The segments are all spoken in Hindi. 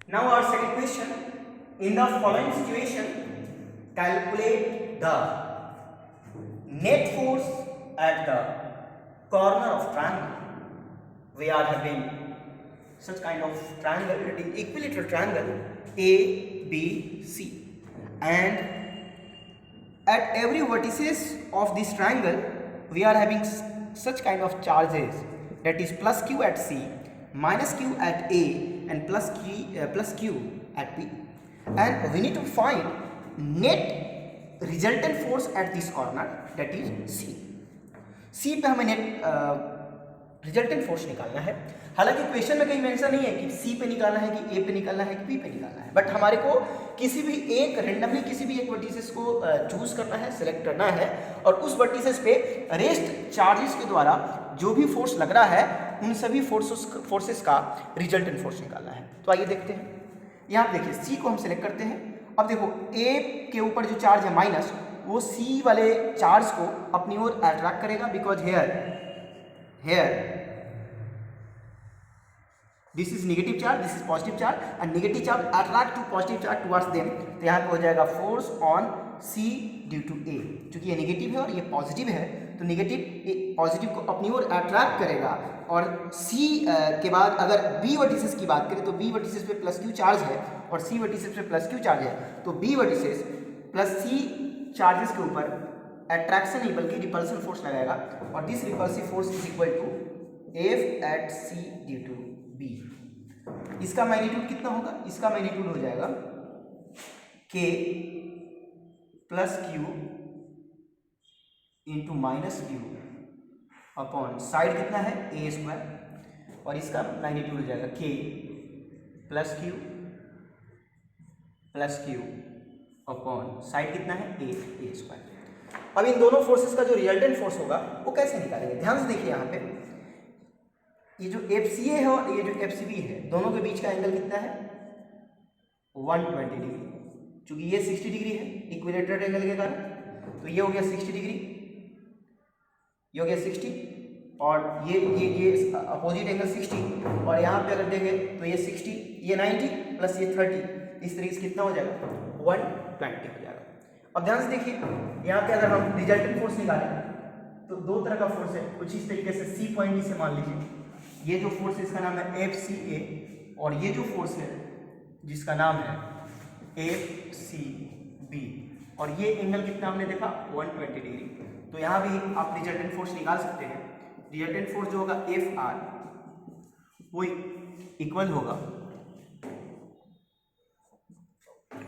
Now our second question, in the following situation, calculate the net force at the corner of triangle. We are having such kind of triangle, that is equilateral triangle ABC, and at every vertices of this triangle we are having such kind of charges, that is plus q at C, minus q at A, and plus q at B, and we need to find net resultant force at this corner, that is C पे हमें नेट रिजल्टेंट फोर्स निकालना है। हालांकि क्वेश्चन में कहीं मेंशन नहीं है कि सी पे निकालना है कि ए पे निकालना है कि बी पे निकालना है, बट हमारे को किसी भी एक रेंडमली किसी भी एक वर्टिसेस को चूज करना है, सिलेक्ट करना है, और उस वर्टिसेस पे रेस्ट चार्जेस के द्वारा जो भी फोर्स लग रहा है उन सभी फोर्सेस का रिजल्टेंट फोर्स निकालना है। तो आइए देखते हैं। यहाँ पे देखिए सी को हम सिलेक्ट करते हैं। अब देखो ए के ऊपर जो चार्ज है माइनस, वो सी वाले चार्ज को अपनी ओर अट्रैक्ट करेगा, because here this is negative charge, this is positive charge, and negative charge attract to positive charge towards them। तो यहाँ पे हो जाएगा force on C due to A। क्योंकि ये नेगेटिव है और ये पॉजिटिव है, तो नेगेटिव पॉजिटिव को अपनी ओर अट्रैक्ट करेगा, और C के बाद अगर B वर्टिसेस की बात करें तो B वर्टिसेस पे प्लस Q चार्ज है और C वर्टिसेस पे प्लस Q चार्ज है, तो B vertices plus C charges के ऊपर अट्रैक्शन नहीं बल्कि रिपल्सन फोर्स लगाएगा, और this repulsive force is equal to F at C due to B। इसका मैग्नीट्यूड कितना होगा? इसका मैग्नीट्यूड हो जाएगा K plus Q into minus Q upon side कितना है A स्क्वायर, और इसका मैग्नीट्यूड हो जाएगा K plus Q upon side कितना है A स्क्वायर। अब इन दोनों फोर्सेस का जो रिजल्टेंट फोर्स होगा वो कैसे निकालेंगे? ध्यान से देखिए, यहाँ पे ये जो FCA है और ये जो FCB है, दोनों के बीच का एंगल कितना है? 120 डिग्री। चूंकि ये 60 डिग्री है इक्विलेटरल एंगल के कारण, तो ये हो गया 60 डिग्री, ये हो गया 60, और ये अपोजिट एंगल 60, और यहाँ पे अगर देखें तो ये 60, ये 90 प्लस ये 30, इस तरीके से कितना हो जाएगा? 120 हो जाएगा। अब ध्यान से देखिए, यहाँ पे अगर हम रिजल्टेंट फोर्स निकालें तो दो तरह का फोर्स है, कुछ इस तरीके से सी पॉइंट से मान लीजिए, ये जो फोर्स है इसका नाम है FCA, और ये जो फोर्स है जिसका नाम है FCB, और ये एंगल कितना हमने देखा? 120 डिग्री। तो यहाँ भी आप रिजल्टेंट फोर्स निकाल सकते हैं। रिजल्टेंट फोर्स जो होगा FR, वो इक्वल होगा,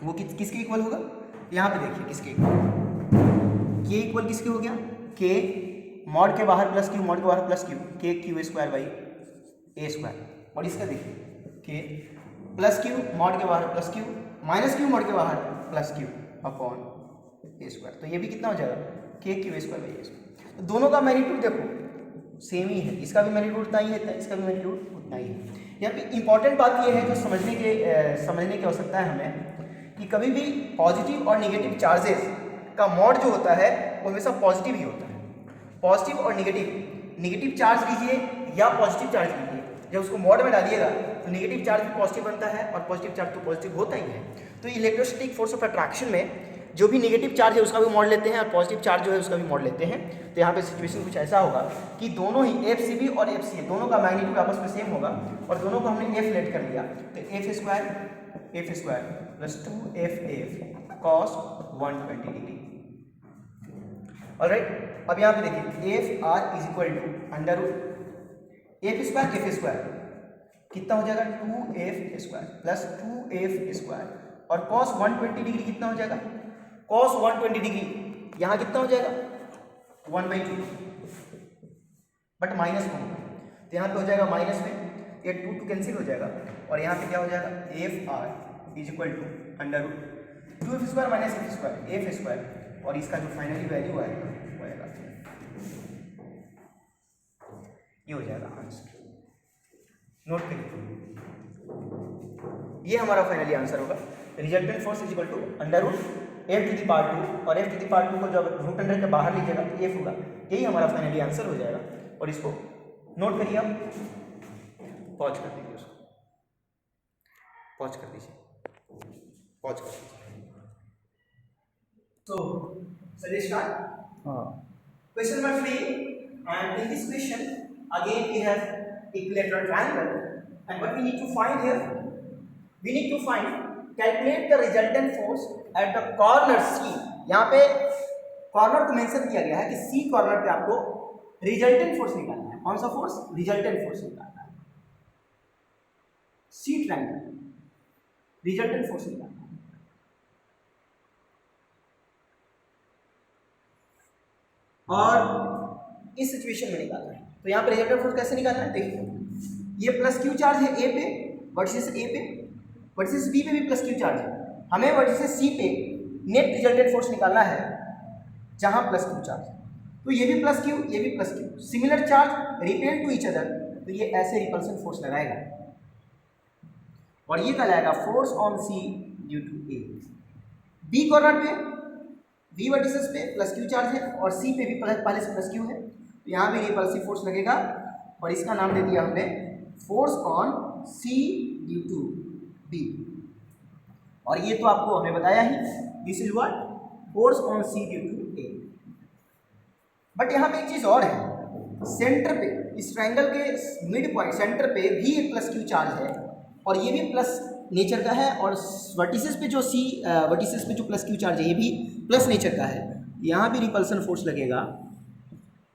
वो किसके इक्वल होगा? यहाँ पे देखिए किसके इक्वल, K इक्वल किसके हो गया? K मॉड के बाहर प्लस Q, मॉड के बाहर plus Q, K Q square by A square, और इसका देखिए K प्लस Q मॉड के बाहर plus Q minus Q mod के बाहर plus Q upon A square, तो ये भी कितना हो जाएगा? K Q square by A square. तो दोनों का मैग्नीट्यूड देखो सेम ही है, इसका भी मैग्नीट्यूड उतना ही है, इसका भी मैग्नीट्यूड उतना ही है। यहाँ पे इंपॉर्टेंट बात ये है जो समझने की आवश्यकता है हमें, कि कभी भी पॉजिटिव और नेगेटिव चार्जेस का मॉड जो होता है वो हमेशा पॉजिटिव ही होता है। पॉजिटिव और नेगेटिव चार्ज लीजिए या पॉजिटिव चार्ज लीजिए, जब उसको मॉड में डालिएगा तो नेगेटिव चार्ज भी पॉजिटिव बनता है और पॉजिटिव चार्ज तो पॉजिटिव होता ही है। तो इलेक्ट्रोस्टैटिक फोर्स ऑफ अट्रैक्शन में जो भी नेगेटिव चार्ज है उसका भी मॉड लेते हैं और पॉजिटिव चार्ज जो है उसका भी मॉड लेते हैं। तो यहाँ पे सिचुएशन कुछ ऐसा होगा कि दोनों ही FCB और FCA दोनों का मैग्नीट्यूड आपस में सेम होगा, और दोनों को हमने F लेट कर लिया, तो F square plus 2FF cos 120 degree. Alright, अब यहाँ पे देखिए FR is equal to under root F square कितना हो जाएगा? 2F square plus 2F square, और cos 120 डिग्री कितना हो जाएगा? cos 120 डिग्री यहाँ कितना हो जाएगा? 1/2, बट माइनस में होगा, तो यहाँ पे हो जाएगा माइनस में, ये 2 कैंसिल हो जाएगा, और यहाँ पे क्या हो जाएगा? FR is equal to under root 2F square minus F square F square, और इसका जो फाइनली वैल्यू आएगा वो आएगा, ये हो जाएगा आंसर। नोट करिए, ये हमारा फाइनली आंसर होगा। Resultant force is equal to under root F to the power 2, और F टू द पावर 2 को जब रूट अंडर के बाहर लीजिएगा तो F होगा। यही हमारा फाइनली आंसर हो जाएगा, और इसको नोट करिए, आप पॉज कर दीजिए उसको। पॉज कर दीजिए, पॉज कर दीजिए। So, shall we start? Question number 3, and in this question, again we have equilateral triangle, and what we need to find here, we need to find calculate the resultant force at the corner C. यहाँ पे कॉर्नर को मेंशन किया गया है कि C कॉर्नर पे आपको रिजल्टेंट फोर्स निकालना है। कौन सा फोर्स? रिजल्टेंट फोर्स निकालना है। C ट्रायंगल रिजल्टेंट फोर्स निकालना है। और इस सिचुएशन में निकालना है। तो यहाँ पे रिजल्टेंट फोर्स कैसे निकालना है? देखिए, ये प्लस क्यू चार्ज है ए पे, वर्टिसेस ए पे, वर्टिसेस बी पे भी प्लस क्यू चार्ज है। हमें वर्टिसेस सी पे नेट रिजल्टेंट फोर्स निकालना है जहाँ प्लस क्यू चार्ज है। तो ये भी प्लस क्यू, ये भी plus Q, similar charge repel to each other, तो ये ऐसे रिपल्सन फोर्स लगाएगा और ये कहलाएगा force on C due to A. B corner पे बी वर्टिसेस पे प्लस क्यू चार्ज है और सी पे भी पहले से प्लस क्यू है, तो यहाँ भी रिपल्सिव फोर्स लगेगा और इसका नाम दे दिया हमने force on C due to B. और ये तो आपको हमने बताया ही, this is what force on C due to A. But यहाँ पे एक चीज़ और है, सेंटर पे इस ट्रायंगल के मिड पॉइंट सेंटर पे भी एक प्लस क्यू चार्ज है और ये भी प्लस नेचर का है, और वर्टिसेस पे जो वर्टिसेस पे जो प्लस क्यू चार्ज है ये भी प्लस नेचर का है। यहाँ भी रिपल्सन फोर्स लगेगा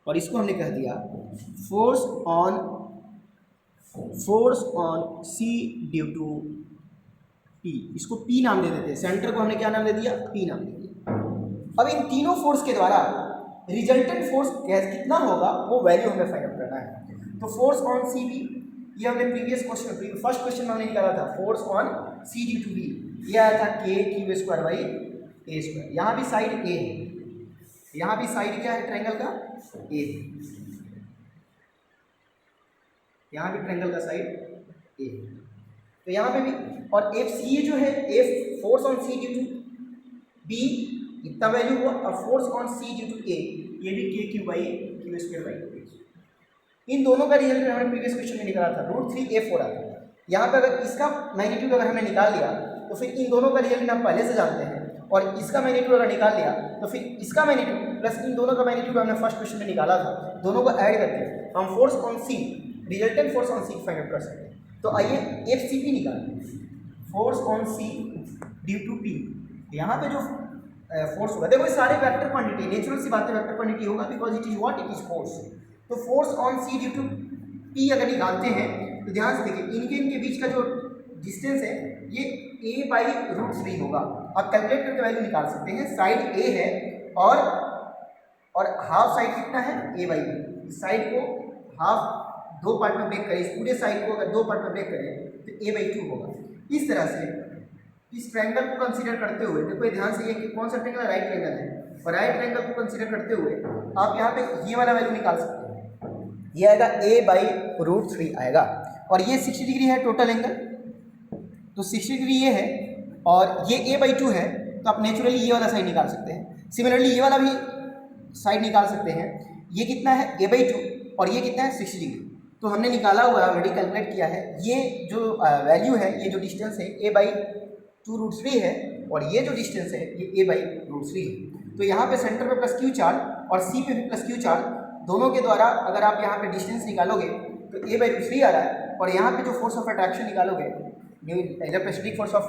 और इसको हमने कह दिया force on C due to P. इसको पी नाम दे देते हैं, सेंटर को हमने क्या नाम दे दिया? पी नाम दे दिया। अब इन तीनों फोर्स के द्वारा रिजल्टेंट फोर्स कितना होगा वो वैल्यू हमें फाइंड आउट करना है। तो फोर्स ऑन सी बी, ये हमने प्रीवियस क्वेश्चन फर्स्ट क्वेश्चन में हमने निकाला था, force on C due to B, ये आया था के Q square by A square. यहाँ भी साइड ए है, यहाँ भी साइड क्या है ट्रायंगल का? ए। यहाँ भी ट्रायंगल का साइड ए, तो यहाँ पे भी, और एफ सी जो है F force on C due to B इतना वैल्यू हुआ, और force on C due to A ये भी k q by q square by. इन दोनों का रिजल्ट हमने प्रीवियस क्वेश्चन में निकाला था, √3f हो रहा था। यहाँ पे अगर इसका मैग्नीट्यूड अगर हमने निकाल लिया तो फिर इन दोनों का रिजल्ट हम पहले से जानते हैं, और इसका मैग्नीट्यूड अगर निकाल लिया तो फिर इसका मैग्नीट्यूड प्लस इन दोनों का मैग्नीट्यूड हमने फर्स्ट क्वेश्चन में निकाला था, दोनों को ऐड करके हम force on C resultant force on C find out कर सकते हैं। तो आइए एफ सी पी निकालते हैं, force on C due to P. यहाँ पे जो फोर्स होगा, देखो ये सारे वेक्टर क्वांटिटी, नेचुरल सी बात है वेक्टर क्वांटिटी होगा, because it is what, it is force. तो force on C due to P अगर निकालते हैं तो ध्यान से देखिए, इनके बीच का जो डिस्टेंस है ये a बाई √3 होगा। आप कैलकुलेट करके वैल्यू निकाल सकते हैं। साइड a है और हाफ साइड कितना है? a by B. इस साइड को हाफ दो पार्ट में ब्रेक करें, इस पूरे साइड को अगर दो पार्ट में ब्रेक करें तो a बाई 2 होगा। इस तरह से इस ट्रायंगल को कंसीडर करते हुए, देखो ये ध्यान से, ये कौन सा ट्रायंगल? राइट ट्रायंगल है, और राइट ट्रायंगल को कंसीडर करते हुए आप यहाँ पे ये वाला वैल्यू निकाल सकते हैं। ये आएगा a बाई √3 आएगा, और ये 60 डिग्री है टोटल एंगल, तो 60 डिग्री ये है और ये a बाई 2 है, तो आप नेचुरली ये वाला साइड निकाल सकते हैं। सिमिलरली ये वाला भी साइड निकाल सकते हैं। ये कितना है? a बाई 2, और ये कितना है? 60 डिग्री। तो हमने निकाला हुआ है, ऑलरेडी कैलकुलेट किया है। ये जो वैल्यू है, ये जो डिस्टेंस है a बाई 2√3 है, और ये जो डिस्टेंस है ये a बाई √3 है। तो यहाँ पे सेंटर पे प्लस क्यू चार्ज और सी पे भी प्लस क्यू चार्ज, दोनों के द्वारा अगर आप यहाँ पे डिस्टेंस निकालोगे तो a बाई √3 आ रहा है, और यहाँ पे जो फोर्स ऑफ अट्रैक्शन निकालोगे, इलेक्ट्रोस्टैटिक फोर्स ऑफ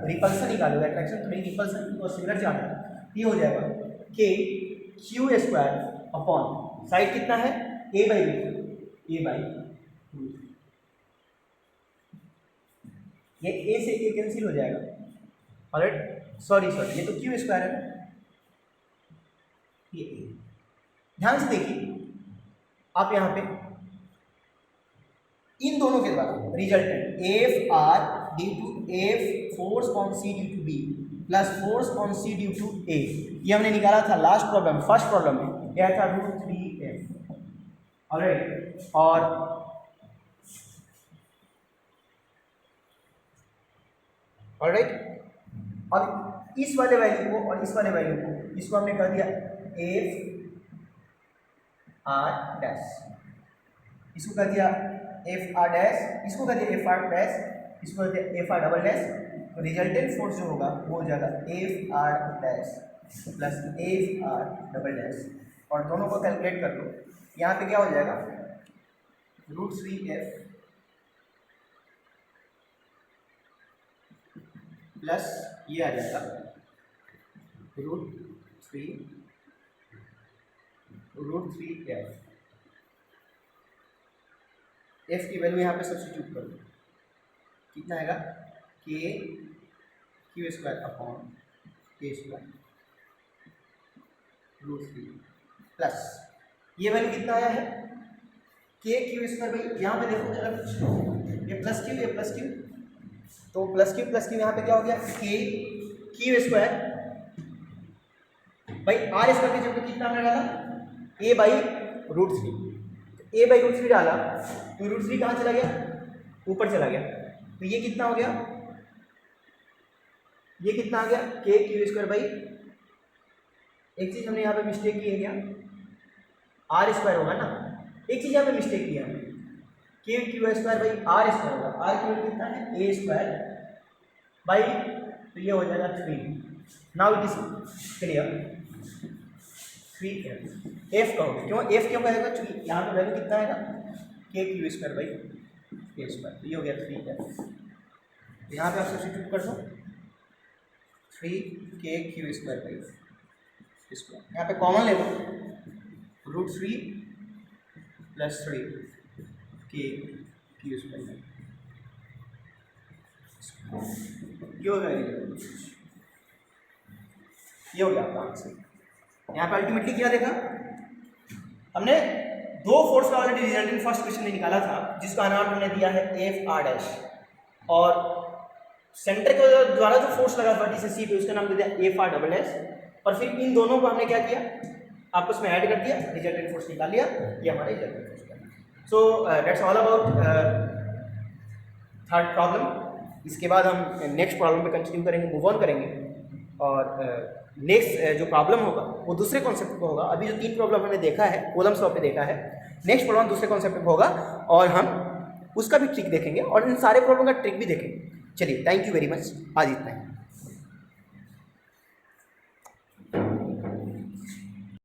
रिपल्सन निकालोगे, अट्रैक्शन तो नहीं रिपल्सन तो सिमिलर चार्ज है, ये हो जाएगा के क्यू स्क्वायर अपॉन साइड कितना है? a बाई √3, ये a से a कैंसिल हो जाएगा। ऑलराइट, सॉरी ये तो क्यू स्क्वायर है ना, ये a। ध्यान से देखिए, आप यहाँ पे इन दोनों के द्वारा resultant F R due to F force on C due to B plus force on C due to A, ये हमने निकाला था लास्ट प्रॉब्लम, फर्स्ट प्रॉब्लम में यह था √3f। ऑलराइट, और ऑलराइट, अब इस वाले वैल्यू को और इस वाले वैल्यू को, इसको हमने कर दिया एफ आर डैश, इसको कर दिया एफ आर डैश, इसको कर दिया एफ आर डैश, इसको बोलते हैं एफ आर डबल डैश। तो रिजल्टेंट फोर्स जो होगा वो हो जाएगा F R dash plus F R double dash, और दोनों को कैलकुलेट कर लो। यहाँ पे क्या हो जाएगा, √3f प्लस ये आ जाएगा √3f। f की वैल्यू यहाँ पे सब्स्टिट्यूट कर दो, कितना आएगा, k Q square upon k square √3 plus ये वैल्यू कितना आया है, k क्यू स्क्वायर। भाई यहाँ पे देखो जरा कुछ, ये प्लस क्यू, तो प्लस क्यू यहाँ पे क्या हो गया, k क्यू स्क्वायर भाई आर स्क्वायर की जगह कितना हमने डाला, a बाई √3, a बाई √3 डाला तो √3 कहाँ चला गया, ऊपर चला गया। तो ये कितना हो गया, ये कितना आ गया, k क्यू स्क्वायर बाई, एक चीज़ हमने यहाँ पे मिस्टेक की है क्या, आर स्क्वायर होगा ना, एक चीज़ यहाँ पे मिस्टेक किया है, k Q square by R square होगा, आर की वैल्यू कितना है, a स्क्वायर बाई, तो ये हो जाएगा 3। Now it is clear, 3f। f कहो क्यों, f क्यों कहेगा, चूंकि यहाँ पे वैल्यू कितना आएगा, k Q square by k square, तो ये हो गया 3f। यहाँ पे आप सब्स्टिट्यूट कर दो 3k Q square by square, यहाँ पे कॉमन ले लो, √3 प्लस 3k क्यू स्क्वायर, ये हो गया, ये हो गया आपका आंसर। यहाँ पे अल्टीमेटली क्या देखा हमने, दो फोर्स का ऑलरेडी रिजल्टेंट फर्स्ट क्वेश्चन में निकाला था, जिसका नाम हमने दिया है एफ आर डैश, और सेंटर के द्वारा जो फोर्स लगा वर्टी से सी पे उसका नाम दे दिया एफ आर डबल डैश, और फिर इन दोनों को हमने क्या किया, आपस में ऐड कर दिया, रिजल्टेंट फोर्स निकाल लिया, ये हमारा रिजल्टेंट फोर्स था। So that's all about third problem. इसके बाद हम नेक्स्ट प्रॉब्लम पे कंटिन्यू करेंगे, मूव ऑन करेंगे, और नेक्स्ट जो प्रॉब्लम होगा वो दूसरे कॉन्सेप्ट पे होगा। अभी जो 3 प्रॉब्लम हमने देखा है, कॉलम्स लॉ पे देखा है, नेक्स्ट प्रॉब्लम दूसरे कॉन्सेप्ट पे होगा, और हम उसका भी ट्रिक देखेंगे और इन सारे प्रॉब्लम का ट्रिक भी देखेंगे। चलिए, थैंक यू वेरी मच, आज इतना ही।